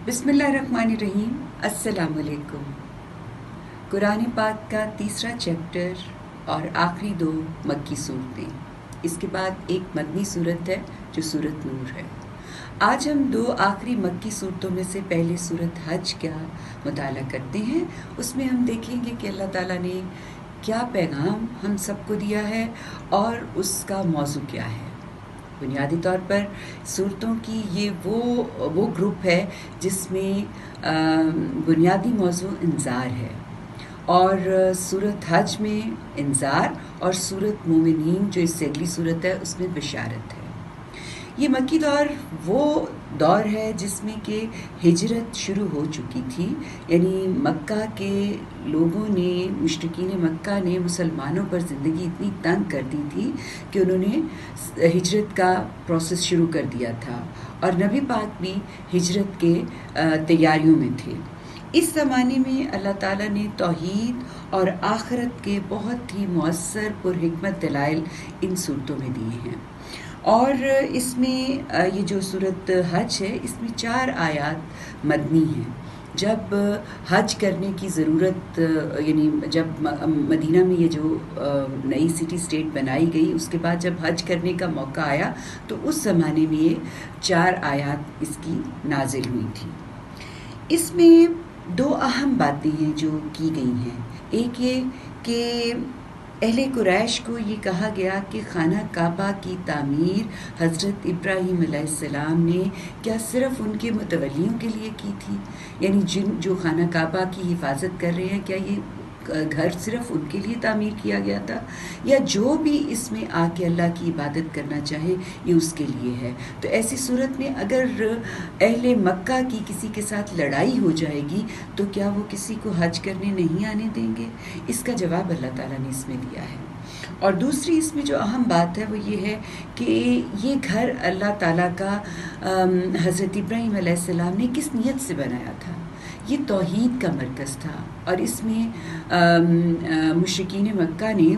بسم اللہ الرحمن الرحیم۔ السلام علیکم۔ قرآن پاک کا تیسرا چیپٹر اور آخری دو مکی صورتیں، اس کے بعد ایک مدنی صورت ہے جو صورت نور ہے۔ آج ہم دو آخری مکی صورتوں میں سے پہلے صورت حج کا مطالعہ کرتے ہیں۔ اس میں ہم دیکھیں گے کہ اللہ تعالیٰ نے کیا پیغام ہم سب کو دیا ہے اور اس کا موضوع کیا ہے۔ بنیادی طور پر صورتوں کی یہ وہ گروپ ہے جس میں بنیادی موضوع انذار ہے، اور صورت حج میں انذار، اور صورت مومنین جو اس سے اگلی صورت ہے اس میں بشارت ہے۔ یہ مکی دور وہ دور ہے جس میں کہ ہجرت شروع ہو چکی تھی، یعنی مکہ کے لوگوں نے، مشرکین مکہ نے مسلمانوں پر زندگی اتنی تنگ کر دی تھی کہ انہوں نے ہجرت کا پروسیس شروع کر دیا تھا، اور نبی پاک بھی ہجرت کے تیاریوں میں تھے۔ اس زمانے میں اللہ تعالیٰ نے توحید اور آخرت کے بہت ہی مؤثر پرحکمت دلائل ان صورتوں میں دیے ہیں، اور اس میں یہ جو صورت حج ہے اس میں 4 آیات مدنی ہیں۔ جب حج کرنے کی ضرورت، یعنی جب مدینہ میں یہ جو نئی سٹی سٹیٹ بنائی گئی، اس کے بعد جب حج کرنے کا موقع آیا تو اس زمانے میں یہ 4 آیات اس کی نازل ہوئی تھی۔ اس میں 2 اہم باتیں ہیں جو کی گئی ہیں۔ ایک یہ کہ اہل قریش کو یہ کہا گیا کہ خانہ کعبہ کی تعمیر حضرت ابراہیم علیہ السلام نے کیا صرف ان کے متولیوں کے لیے کی تھی، یعنی جو خانہ کعبہ کی حفاظت کر رہے ہیں، کیا یہ گھر صرف ان کے لیے تعمیر کیا گیا تھا، یا جو بھی اس میں آ کے اللہ کی عبادت کرنا چاہے یہ اس کے لیے ہے؟ تو ایسی صورت میں اگر اہل مکہ کی کسی کے ساتھ لڑائی ہو جائے گی تو کیا وہ کسی کو حج کرنے نہیں آنے دیں گے؟ اس کا جواب اللہ تعالیٰ نے اس میں دیا ہے۔ اور دوسری اس میں جو اہم بات ہے وہ یہ ہے کہ یہ گھر اللہ تعالیٰ کا حضرت ابراہیم علیہ السلام نے کس نیت سے بنایا تھا۔ یہ توحید کا مرکز تھا، اور اس میں مشرکین مکہ نے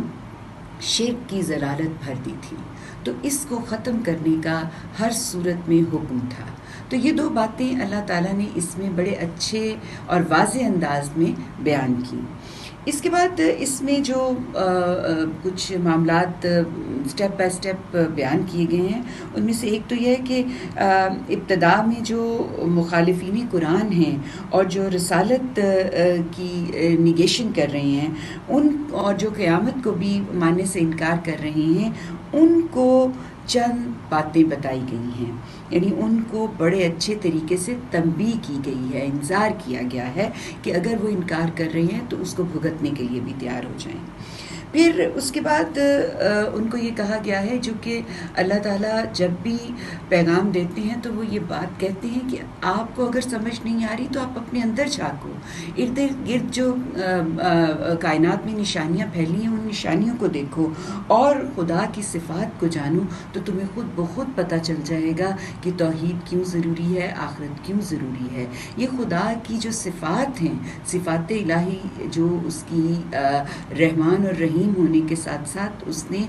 شرک کی ضلالت بھر دی تھی، تو اس کو ختم کرنے کا ہر صورت میں حکم تھا۔ تو یہ 2 باتیں اللہ تعالیٰ نے اس میں بڑے اچھے اور واضح انداز میں بیان کی۔ اس کے بعد اس میں جو کچھ معاملات سٹیپ بائی سٹیپ بیان کیے گئے ہیں، ان میں سے ایک تو یہ ہے کہ ابتدا میں جو مخالفین قرآن ہیں اور جو رسالت کی نیگیشن کر رہے ہیں، ان اور جو قیامت کو بھی ماننے سے انکار کر رہے ہیں، ان کو چند باتیں بتائی گئی ہیں، یعنی ان کو بڑے اچھے طریقے سے تنبیہ کی گئی ہے، انذار کیا گیا ہے کہ اگر وہ انکار کر رہے ہیں تو اس کو بھگتنے کے لیے بھی تیار ہو جائیں۔ پھر اس کے بعد ان کو یہ کہا گیا ہے، جو کہ اللہ تعالیٰ جب بھی پیغام دیتے ہیں تو وہ یہ بات کہتے ہیں کہ آپ کو اگر سمجھ نہیں آ رہی تو آپ اپنے اندر جھانکو، ارد گرد جو کائنات میں نشانیاں پھیلی ہیں ان نشانیوں کو دیکھو اور خدا کی صفات کو جانو، تو تمہیں خود بخود پتہ چل جائے گا کہ توحید کیوں ضروری ہے، آخرت کیوں ضروری ہے۔ یہ خدا کی جو صفات ہیں، صفات الہی، جو اس کی رحمان اور رحیم ہونے کے ساتھ ساتھ اس نے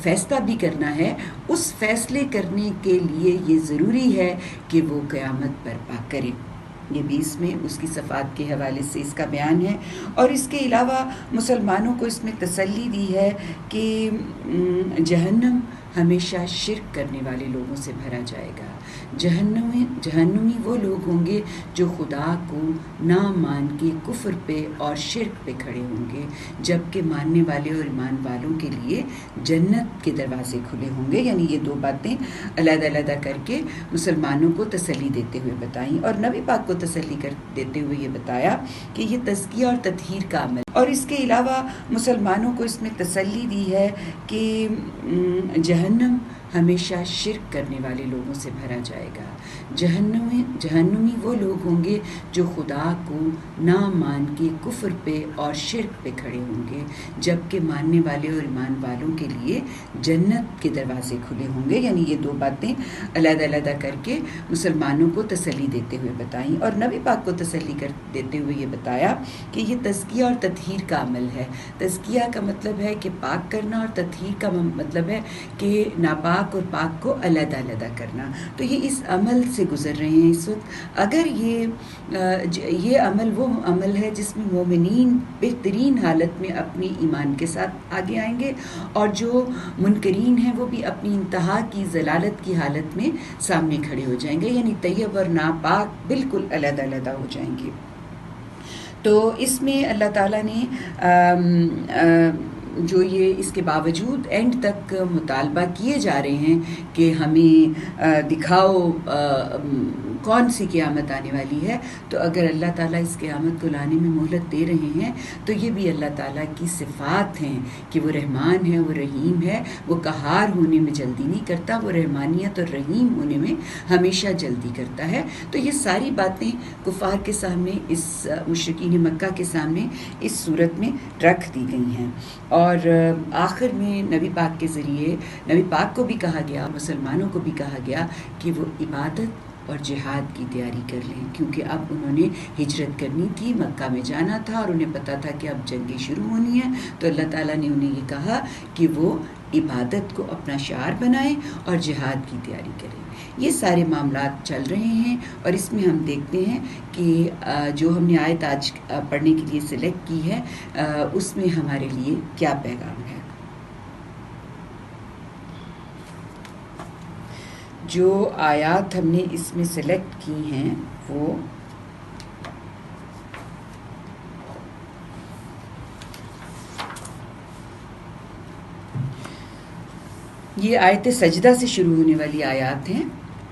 فیصلہ بھی کرنا ہے، اس فیصلے کرنے کے لیے یہ ضروری ہے کہ وہ قیامت برپا کرے۔ یہ بھی اس میں اس کی صفات کے حوالے سے اس کا بیان ہے، اور اس کے علاوہ مسلمانوں کو اس میں تسلی دی ہے کہ جہنم ہمیشہ شرک کرنے والے لوگوں سے بھرا جائے گا۔ جہنمی وہ لوگ ہوں گے جو خدا کو نہ مان کے کفر پہ اور شرک پہ کھڑے ہوں گے، جبکہ ماننے والے اور ایمان والوں کے لیے جنت کے دروازے کھلے ہوں گے۔ یعنی یہ 2 باتیں علیحدہ علیحدہ کر کے مسلمانوں کو تسلی دیتے ہوئے بتائیں، اور نبی پاک کو تسلی دیتے ہوئے یہ بتایا کہ یہ تزکیہ اور تطہیر کا عمل، اور اس کے علاوہ مسلمانوں کو اس میں تسلی دی ہے کہ جہنم ہمیشہ شرک کرنے والے لوگوں سے بھرا جائے گا۔ جہنمی وہ لوگ ہوں گے جو خدا کو نہ مان کے کفر پہ اور شرک پہ کھڑے ہوں گے، جبکہ ماننے والے اور ایمان والوں کے لیے جنت کے دروازے کھلے ہوں گے۔ یعنی یہ 2 باتیں علیحدہ علیحدہ کر کے مسلمانوں کو تسلی دیتے ہوئے بتائیں، اور نبی پاک کو تسلی دیتے ہوئے یہ بتایا کہ یہ تزکیہ اور تطہیر کا عمل ہے۔ تزکیہ کا مطلب ہے کہ پاک کرنا، اور تطہیر کا مطلب ہے کہ ناپاک اور پاک کو علیحدہ علیحدہ کرنا۔ تو یہ اس عمل سے سے گزر رہے ہیں اس وقت، اگر یہ عمل وہ عمل ہے جس میں مومنین بہترین حالت میں اپنی ایمان کے ساتھ آگے آئیں گے، اور جو منکرین ہیں وہ بھی اپنی انتہا کی ضلالت کی حالت میں سامنے کھڑے ہو جائیں گے، یعنی طیب اور ناپاک بالکل علیحدہ علیحدہ ہو جائیں گے۔ تو اس میں اللہ تعالیٰ نے جو یہ اس کے باوجود اینڈ تک مطالبہ کیے جا رہے ہیں کہ ہمیں دکھاؤ کون سی قیامت آنے والی ہے، تو اگر اللہ تعالیٰ اس قیامت کو لانے میں مہلت دے رہے ہیں تو یہ بھی اللہ تعالیٰ کی صفات ہیں کہ وہ رحمان ہے، وہ رحیم ہے، وہ قہار ہونے میں جلدی نہیں کرتا، وہ رحمانیت اور رحیم ہونے میں ہمیشہ جلدی کرتا ہے۔ تو یہ ساری باتیں کفار کے سامنے، اس مشرکین مکہ کے سامنے اس صورت میں رکھ دی گئی ہیں، اور آخر میں نبی پاک کے ذریعے نبی پاک کو بھی کہا گیا، مسلمانوں کو بھی کہا گیا کہ وہ عبادت اور جہاد کی تیاری کر لیں، کیونکہ اب انہوں نے ہجرت کرنی تھی، مکہ میں جانا تھا، اور انہیں پتا تھا کہ اب جنگیں شروع ہونی ہیں، تو اللہ تعالیٰ نے انہیں یہ کہا کہ وہ عبادت کو اپنا شعار بنائیں اور جہاد کی تیاری کریں۔ یہ سارے معاملات چل رہے ہیں، اور اس میں ہم دیکھتے ہیں کہ جو ہم نے آیت آج پڑھنے کے لیے سلیکٹ کی ہے اس میں ہمارے لیے کیا پیغام ہے۔ جو آیات ہم نے اس میں سلیکٹ کی ہیں وہ یہ آیت سجدہ سے شروع ہونے والی آیات ہیں،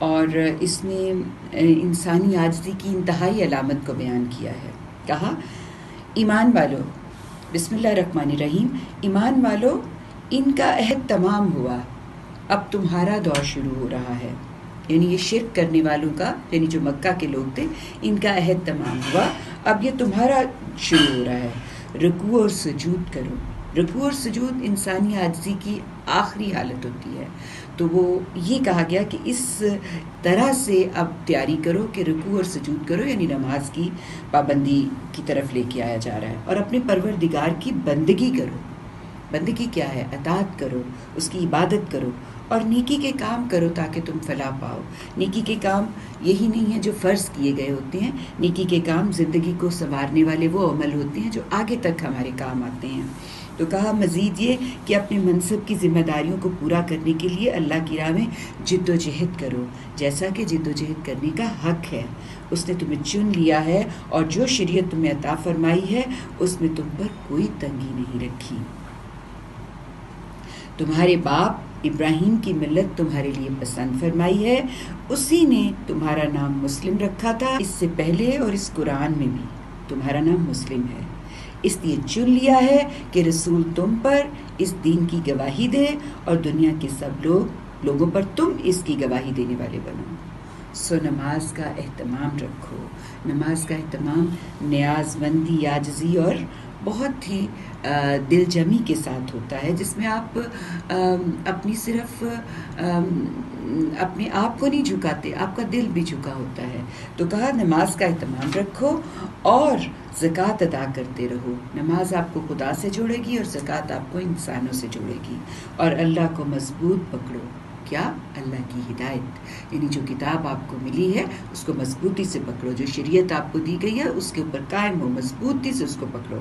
اور اس میں انسانی عاجزی کی انتہائی علامت کو بیان کیا ہے۔ کہا ایمان والو، بسم اللہ الرحمن الرحیم، ایمان والو ان کا عہد تمام ہوا، اب تمہارا دور شروع ہو رہا ہے، یعنی یہ شرک کرنے والوں کا، یعنی جو مکہ کے لوگ تھے، ان کا عہد تمام ہوا، اب یہ تمہارا شروع ہو رہا ہے، رکوع اور سجود کرو۔ رکوع اور سجود انسانی عاجزی کی آخری حالت ہوتی ہے، تو وہ یہ کہا گیا کہ اس طرح سے اب تیاری کرو کہ رکوع اور سجود کرو، یعنی نماز کی پابندی کی طرف لے کے آیا جا رہا ہے، اور اپنے پروردگار کی بندگی کرو۔ بندگی کیا ہے؟ اطاعت کرو، اس کی عبادت کرو، اور نیکی کے کام کرو تاکہ تم فلاح پاؤ۔ نیکی کے کام یہی نہیں ہیں جو فرض کیے گئے ہوتے ہیں، نیکی کے کام زندگی کو سنوارنے والے وہ عمل ہوتے ہیں جو آگے تک ہمارے کام آتے ہیں۔ تو کہا مزید یہ کہ اپنے منصب کی ذمہ داریوں کو پورا کرنے کے لیے اللہ کی راہ میں جد و جہد کرو، جیسا کہ جد و جہد کرنے کا حق ہے۔ اس نے تمہیں چن لیا ہے، اور جو شریعت تمہیں عطا فرمائی ہے اس میں تم پر کوئی تنگی نہیں رکھی۔ تمہارے باپ ابراہیم کی ملت تمہارے لیے پسند فرمائی ہے، اسی نے تمہارا نام مسلم رکھا تھا، اس سے پہلے اور اس قرآن میں بھی تمہارا نام مسلم ہے، اس لیے چن لیا ہے کہ رسول تم پر اس دین کی گواہی دے، اور دنیا کے سب لوگوں پر تم اس کی گواہی دینے والے بنو۔ سو نماز کا اہتمام رکھو۔ نماز کا اہتمام نیاز مندی، عاجزی اور بہت ہی دل جمی کے ساتھ ہوتا ہے، جس میں آپ اپنی صرف اپنے آپ کو نہیں جھکاتے، آپ کا دل بھی جھکا ہوتا ہے۔ تو کہا نماز کا اہتمام رکھو اور زکوٰۃ ادا کرتے رہو۔ نماز آپ کو خدا سے جوڑے گی، اور زکوٰۃ آپ کو انسانوں سے جوڑے گی، اور اللہ کو مضبوط پکڑو۔ کیا؟ اللہ کی ہدایت، یعنی جو کتاب آپ کو ملی ہے اس کو مضبوطی سے پکڑو، جو شریعت آپ کو دی گئی ہے اس کے اوپر قائم ہو، مضبوطی سے اس کو پکڑو،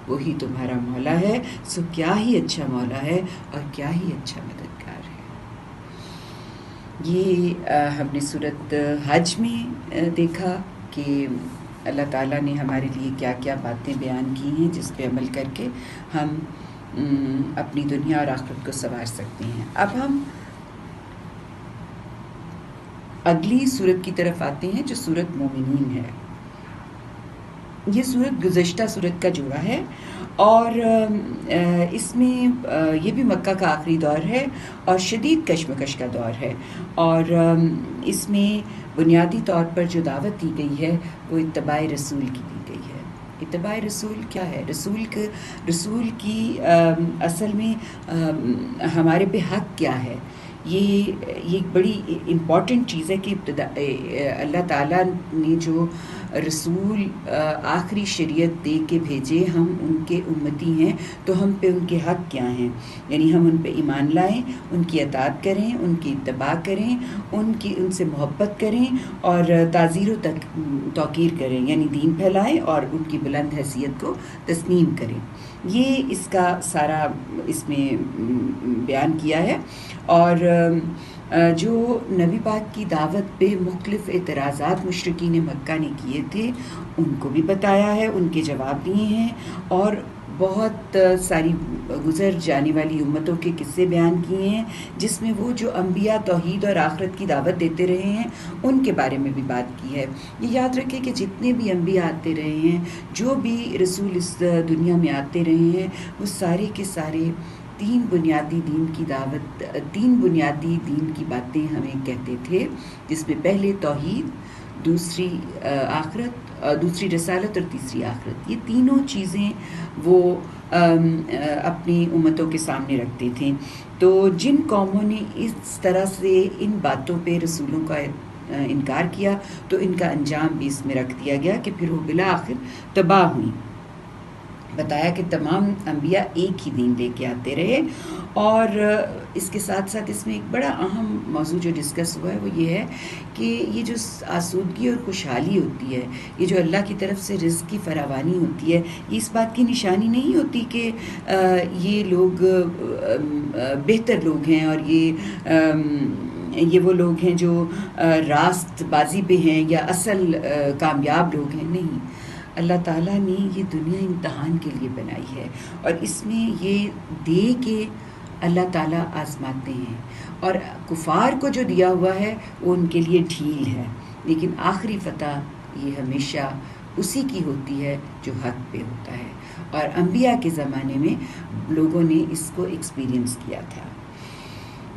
وہی تمہارا مولا ہے۔ سو کیا ہی اچھا مولا ہے اور کیا ہی اچھا مددگار ہے۔ یہ ہم نے سورۃ حج میں دیکھا کہ اللہ تعالیٰ نے ہمارے لیے کیا کیا باتیں بیان کی ہیں جس پہ عمل کر کے ہم اپنی دنیا اور آخرت کو سنوار سکتے ہیں۔ اب ہم اگلی سورت کی طرف آتے ہیں جو سورت مومنین ہے۔ یہ سورت گزشتہ سورت کا جوڑا ہے، اور اس میں یہ بھی مکہ کا آخری دور ہے اور شدید کشمکش کا دور ہے، اور اس میں بنیادی طور پر جو دعوت دی گئی ہے وہ اتباع رسول کی دی گئی ہے۔ اتباع رسول کیا ہے؟ رسول کی اصل میں ہمارے پہ حق کیا ہے؟ یہ ایک بڑی امپورٹنٹ چیز ہے کہ اللہ تعالیٰ نے جو رسول آخری شریعت دے کے بھیجے، ہم ان کے امتی ہیں، تو ہم پہ ان کے حق کیا ہیں؟ یعنی ہم ان پہ ایمان لائیں، ان کی اطاعت کریں، ان کی اتباع کریں، ان سے محبت کریں اور تعزیر و توقیر کریں، یعنی دین پھیلائیں اور ان کی بلند حیثیت کو تسلیم کریں۔ یہ اس کا سارا اس میں بیان کیا ہے۔ اور جو نبی پاک کی دعوت پہ مختلف اعتراضات مشرکین مکہ نے کیے تھے ان کو بھی بتایا ہے، ان کے جواب دیے ہیں، اور بہت ساری گزر جانے والی امتوں کے قصے بیان کیے ہیں جس میں وہ جو انبیاء توحید اور آخرت کی دعوت دیتے رہے ہیں ان کے بارے میں بھی بات کی ہے۔ یہ یاد رکھیں کہ جتنے بھی انبیاء آتے رہے ہیں، جو بھی رسول اس دنیا میں آتے رہے ہیں، وہ سارے کے سارے تین بنیادی دین کی باتیں ہمیں کہتے تھے، جس میں پہلے توحید، دوسری آخرت، دوسری رسالت اور تیسری آخرت۔ یہ تینوں چیزیں وہ اپنی امتوں کے سامنے رکھتے تھے۔ تو جن قوموں نے اس طرح سے ان باتوں پہ رسولوں کا انکار کیا تو ان کا انجام بھی اس میں رکھ دیا گیا کہ پھر وہ بالآخر تباہ ہوئی۔ بتایا کہ تمام انبیاء ایک ہی دین لے کے آتے رہے۔ اور اس کے ساتھ ساتھ اس میں ایک بڑا اہم موضوع جو ڈسکس ہوا ہے وہ یہ ہے کہ یہ جو آسودگی اور خوشحالی ہوتی ہے، یہ جو اللہ کی طرف سے رزق کی فراوانی ہوتی ہے، یہ اس بات کی نشانی نہیں ہوتی کہ یہ لوگ بہتر لوگ ہیں اور یہ وہ لوگ ہیں جو راست بازی پہ ہیں یا اصل کامیاب لوگ ہیں۔ نہیں، اللہ تعالیٰ نے یہ دنیا امتحان کے لیے بنائی ہے اور اس میں یہ دے کے اللہ تعالیٰ آزماتے ہیں، اور کفار کو جو دیا ہوا ہے وہ ان کے لیے ڈھیل ہے، لیکن آخری فتح یہ ہمیشہ اسی کی ہوتی ہے جو حق پہ ہوتا ہے، اور انبیاء کے زمانے میں لوگوں نے اس کو ایکسپیرینس کیا تھا۔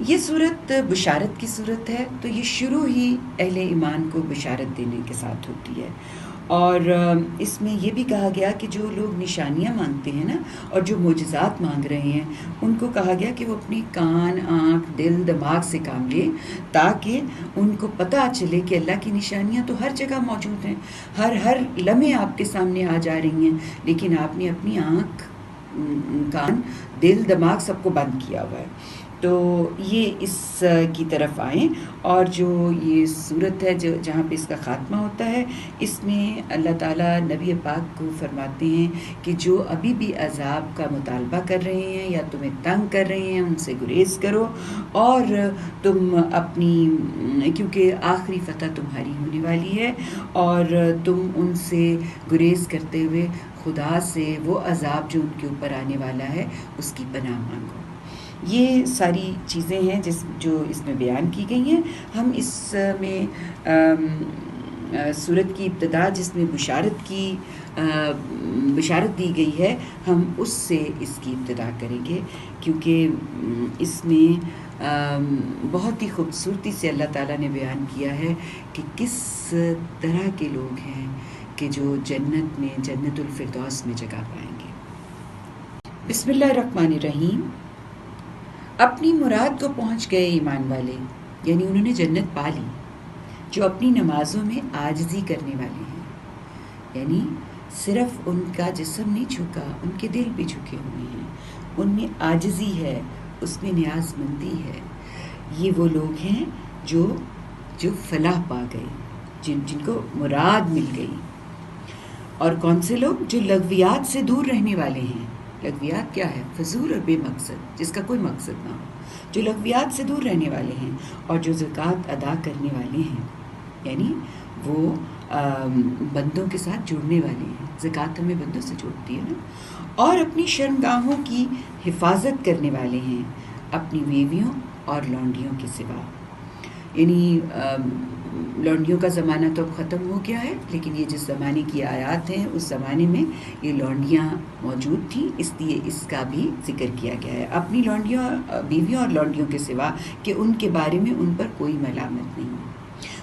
یہ صورت بشارت کی صورت ہے، تو یہ شروع ہی اہل ایمان کو بشارت دینے کے ساتھ ہوتی ہے، اور اس میں یہ بھی کہا گیا کہ جو لوگ نشانیاں مانگتے ہیں نا اور جو معجزات مانگ رہے ہیں ان کو کہا گیا کہ وہ اپنی کان، آنکھ، دل، دماغ سے کام لیں تاکہ ان کو پتہ چلے کہ اللہ کی نشانیاں تو ہر جگہ موجود ہیں، ہر لمحے آپ کے سامنے آ جا رہی ہیں، لیکن آپ نے اپنی آنکھ، کان، دل، دماغ سب کو بند کیا ہوا ہے۔ تو یہ اس کی طرف آئیں، اور جو یہ صورت ہے جہاں پہ اس کا خاتمہ ہوتا ہے، اس میں اللہ تعالیٰ نبی پاک کو فرماتے ہیں کہ جو ابھی بھی عذاب کا مطالبہ کر رہے ہیں یا تمہیں تنگ کر رہے ہیں ان سے گریز کرو، اور تم اپنی، کیونکہ آخری فتح تمہاری ہونے والی ہے، اور تم ان سے گریز کرتے ہوئے خدا سے وہ عذاب جو ان کے اوپر آنے والا ہے اس کی پناہ مانگو۔ یہ ساری چیزیں ہیں جو اس میں بیان کی گئی ہیں۔ ہم اس میں سورت کی ابتدا جس میں بشارت دی گئی ہے، ہم اس سے اس کی ابتدا کریں گے، کیونکہ اس میں بہت ہی خوبصورتی سے اللہ تعالیٰ نے بیان کیا ہے کہ کس طرح کے لوگ ہیں کہ جو جنت میں، جنت الفردوس میں جگہ پائیں گے۔ بسم اللہ الرحمن الرحیم۔ اپنی مراد کو پہنچ گئے ایمان والے، یعنی انہوں نے جنت پا لی، جو اپنی نمازوں میں عاجزی کرنے والے ہیں، یعنی صرف ان کا جسم نہیں جھکا، ان کے دل بھی جھکے ہوئے ہیں، ان میں عاجزی ہے، اس میں نیاز مندی ہے۔ یہ وہ لوگ ہیں جو فلاح پا گئے، جن کو مراد مل گئی۔ اور کون سے لوگ؟ جو لغویات سے دور رہنے والے ہیں۔ لغویات کیا ہے؟ فضول اور بے مقصد، جس کا کوئی مقصد نہ ہو، جو لغویات سے دور رہنے والے ہیں، اور جو زکوٰۃ ادا کرنے والے ہیں، یعنی وہ بندوں کے ساتھ جڑنے والے ہیں۔ زکوٰۃ ہمیں بندوں سے جوڑتی ہے نا۔ اور اپنی شرمگاہوں کی حفاظت کرنے والے ہیں، اپنی بیویوں اور لونڈیوں کے سوا۔ یعنی لونڈیوں کا زمانہ تو اب ختم ہو گیا ہے، لیکن یہ جس زمانے کی آیات ہیں اس زمانے میں یہ لونڈیاں موجود تھیں، اس لیے اس کا بھی ذکر کیا گیا ہے۔ اپنی بیویوں اور لونڈیوں کے سوا، کہ ان کے بارے میں ان پر کوئی ملامت نہیں۔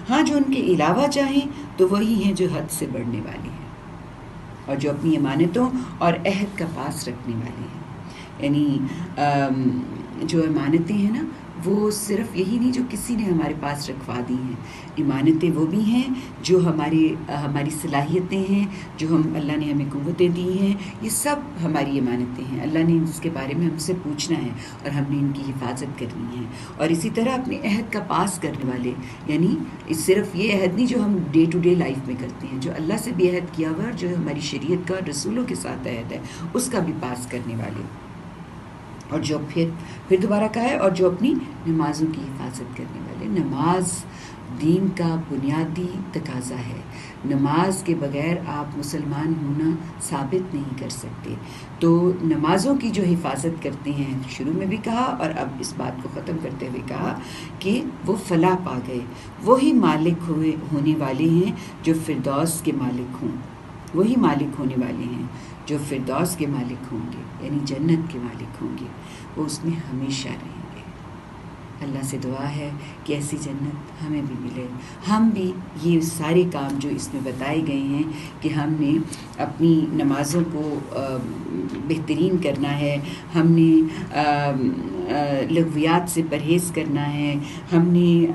ہاں، جو ان کے علاوہ چاہیں تو وہی ہیں جو حد سے بڑھنے والے ہیں اور جو اپنی امانتوں اور عہد کا پاس رکھنے والے ہیں۔ یعنی جو امانتیں ہیں نا وہ صرف یہی نہیں جو کسی نے ہمارے پاس رکھوا دی ہیں، امانتیں وہ بھی ہیں جو ہماری صلاحیتیں ہیں، جو اللہ نے ہمیں قوتیں دی ہیں، یہ سب ہماری امانتیں ہیں، اللہ نے جس کے بارے میں ہم سے پوچھنا ہے اور ہم نے ان کی حفاظت کرنی ہے۔ اور اسی طرح اپنے عہد کا پاس کرنے والے، یعنی صرف یہ عہد نہیں جو ہم ڈے ٹو ڈے لائف میں کرتے ہیں، جو اللہ سے بھی عہد کیا ہوا اور جو ہماری شریعت کا اور رسولوں کے ساتھ عہد ہے اس کا بھی پاس کرنے والے، اور جو پھر دوبارہ کہا ہے اور جو اپنی نمازوں کی حفاظت کرنے والے۔ نماز دین کا بنیادی تقاضا ہے، نماز کے بغیر آپ مسلمان ہونا ثابت نہیں کر سکتے۔ تو نمازوں کی جو حفاظت کرتے ہیں، شروع میں بھی کہا اور اب اس بات کو ختم کرتے ہوئے کہا کہ وہ فلاح پا گئے، وہی مالک ہونے والے ہیں جو فردوس کے مالک ہوں، وہی مالک ہونے والے ہیں جو فردوس کے مالک ہوں گے، یعنی جنت کے مالک ہوں گے، وہ اس میں ہمیشہ رہیں گے۔ اللہ سے دعا ہے کہ ایسی جنت ہمیں بھی ملے، ہم بھی یہ سارے کام جو اس میں بتائے گئے ہیں کہ ہم نے اپنی نمازوں کو بہترین کرنا ہے، ہم نے لغویات سے پرہیز کرنا ہے، ہم نے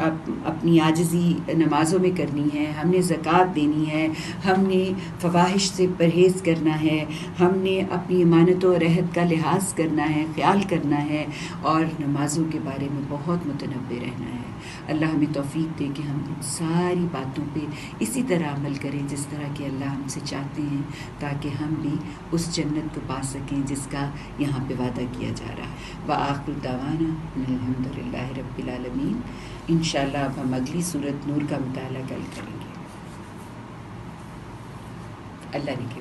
اپنی عاجزی نمازوں میں کرنی ہے، ہم نے زکوٰۃ دینی ہے، ہم نے فواحش سے پرہیز کرنا ہے، ہم نے اپنی امانتوں اور عہد کا لحاظ کرنا ہے، خیال کرنا ہے، اور نمازوں کے بارے میں بہت متنبہ رہنا ہے۔ اللہ ہمیں توفیق دے کہ ہم ان ساری باتوں پہ اسی طرح عمل کریں جس طرح کہ اللہ ہم سے چاہتے ہیں، تاکہ ہم بھی اس جنت کو پا سکیں جس کا یہاں پہ وعدہ کیا جا رہا ہے۔ وآخر دعوانا الحمد للہ رب العالمین۔ انشاءاللہ اب ہم اگلی سورت نور کا مطالعہ کل کریں گے۔ اللہ نے کے